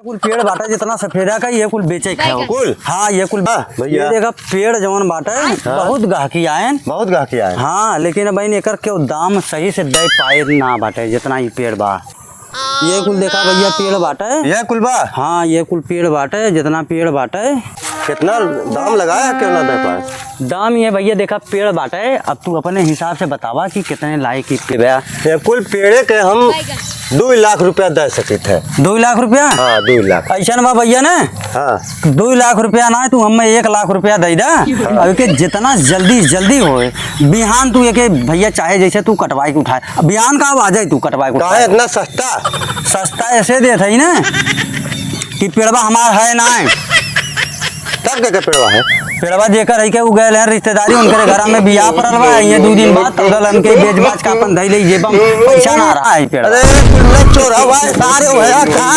कुल पेड़ बाटा जितना सफेदा का ये कुल बेचे खाओ कुल। हाँ ये कुल भैया। ये देखा पेड़ जवन बाटा है बहुत गाहकी आए बहुत गाहकी आए। हाँ लेकिन भाई एकर के दाम सही से दे पाए ना बाटे जितना ये पेड़ बा। ये कुल देखा भैया पेड़ बाटा है ये कुल बा। हाँ ये कुल पेड़ बाटा है जितना पेड़ बाटा है। कितना दाम लगाया क्यों ना दे पाए? दाम ये भैया देखा पेड़ बाटा है अब तू अपने हिसाब से बतावा कि कितने लायक की पेड़ है। ये कुल पेड़े के हम 2 लाख रुपया दे सके थे। 2 लाख रुपया हाँ 2 लाख। ऐसा बा भैया ने हाँ 2 लाख रुपया ना तू हमें 1 लाख रुपया दे दा अब के जितना जल्दी होए बिहान तू एक भैया चाहे जैसे तू कटवाई के उठाए बिहान का आ जाए तू कटवाई के काहे उठाए। इतना सस्ता? सस्ता ऐसे दे थी ना कि पेड़वा हमार है ना तब के पेड़वा है पेड़वा जेकर है के उ गए हैं रिश्तेदारी उनके घर में बियाह पड़ल बा ये 2 दिन बाद तौदल हमके बेच बाच का अपन धइले जेबम पैसा ना रहा है पेड़। अरे कुल चोर हवा सारे भैया खा।